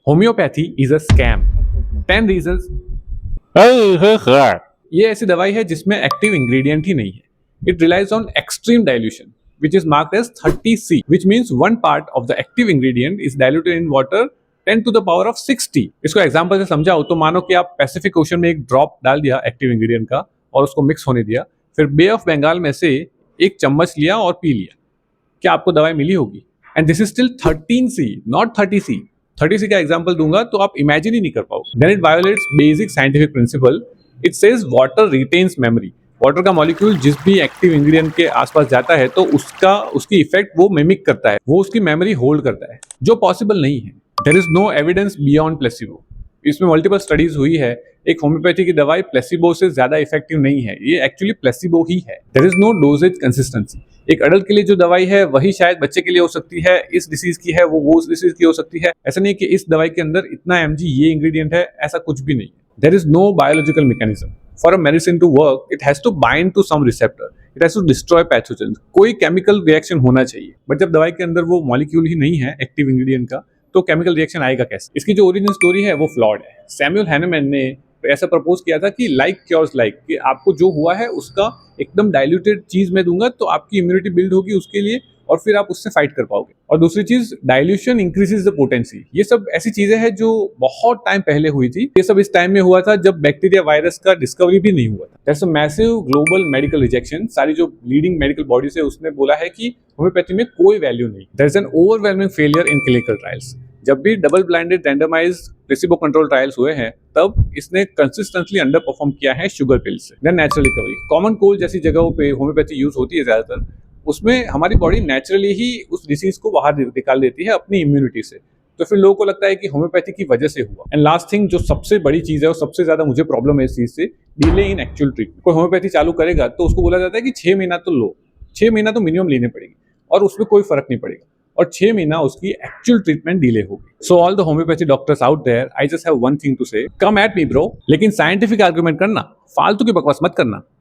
Homeopathy is a scam. 10 reasons. ये ऐसी दवाई है जिसमें एक्टिव इंग्रेडिएंट ही नहीं है। It relies on extreme dilution which is marked as 30C, which means one part of the active ingredient is diluted in water 10 to the power of 60। इसको example से समझाओ तो मानो कि आप पैसिफिक ओशन में एक ड्रॉप डाल दिया एक्टिव इंग्रेडिएंट का और उसको मिक्स होने दिया, फिर बे ऑफ बंगाल में से एक चम्मच लिया और पी लिया, क्या आपको दवाई मिली होगी? And this is still 13C, not 30C। 30C का एग्जांपल दूंगा तो आप इमेजिन ही नहीं कर पाओगे। Then it violates basic scientific principle. It says water retains memory. Water का मॉलिक्यूल जिस भी एक्टिव इंग्रेडिएंट के आसपास जाता है तो उसकी इफेक्ट वो मिमिक करता है, वो उसकी मेमोरी होल्ड करता है, जो पॉसिबल नहीं है। There is no evidence beyond placebo. इसमें मल्टीपल स्टडीज हुई है। एक होम्योपैथी की दवाई प्लेसिबो से ज्यादा इफेक्टिव नहीं है, ये एक्चुअली प्लेसिबो ही है। There is no doses consistency. एक अडल्ट के लिए जो दवाई है वही शायद बच्चे के लिए हो सकती है, इस डिसीज की है वो उस डिसीज की हो सकती है। ऐसा नहीं कि इस दवाई के अंदर इतना mg ये इंग्रेडिएंट है, ऐसा कुछ भी नहीं है। There is no biological mechanism. For a medicine to work it has to bind to some receptor, it has to destroy pathogens. कोई केमिकल रिएक्शन होना चाहिए, बट जब दवाई के अंदर वो मॉलिक्यूल ही नहीं है एक्टिव इंग्रेडिएंट का, तो केमिकल रिएक्शन आएगा कैसे? इसकी जो ओरिजिनल स्टोरी है वो फ्लॉड है। सैमुअल हैनेमैन ने ऐसा प्रपोज किया था कि लाइक क्योर्स लाइक, कि आपको जो हुआ है उसका एकदम डाइल्यूटेड चीज में दूंगा तो आपकी इम्यूनिटी बिल्ड होगी उसके लिए, और फिर आप उससे फाइट कर पाओगे। और दूसरी चीज, डाइल्यूशन इंक्रीजेस द पोटेंसी। ये सब ऐसी चीजें हैं जो बहुत टाइम पहले हुई थी। ये सब इस टाइम में हुआ था जब बैक्टीरिया वायरस का डिस्कवरी भी नहीं हुआ था। That's a massive global medical rejection. सारी जो लीडिंग मेडिकल बॉडीज है उसने बोला है कि होम्योपैथी में कोई वैल्यू नहीं। There is an overwhelming failure in clinical trials. जब भी double blinded randomised placebo control trials हुए हैं तब इसने कंसिस्टेंटली अंडर परफॉर्म किया है शुगर पिल से। Then natural recovery. Common cold जैसी जगहों पे होम्योपैथी यूज होती है ज्यादातर, उसमें हमारी बॉडी नेचुरली ही उस डिसीज को बाहर निकाल देती है अपनी इम्यूनिटी से। तो फिर लोगों को लगता है कि होम्योपैथी की वजह से हुआ। एंड लास्ट थिंग, जो सबसे बड़ी चीज है और सबसे ज्यादा मुझे प्रॉब्लम है इस चीज से, डिले इन एक्चुअल ट्रीटमेंट। कोई होम्योपैथी चालू करेगा तो उसको बोला जाता है कि 6 महीना तो लो, 6 महीना तो मिनिमम लेने पड़ेगी, और उसमें कोई फर्क नहीं पड़ेगा, और 6 महीना उसकी एक्चुअल ट्रीटमेंट डिले होगी। So all the homeopathy doctors out there, I just have one thing to say, come at me bro, लेकिन साइंटिफिक आर्गुमेंट करना, फालतू की बकवास मत करना।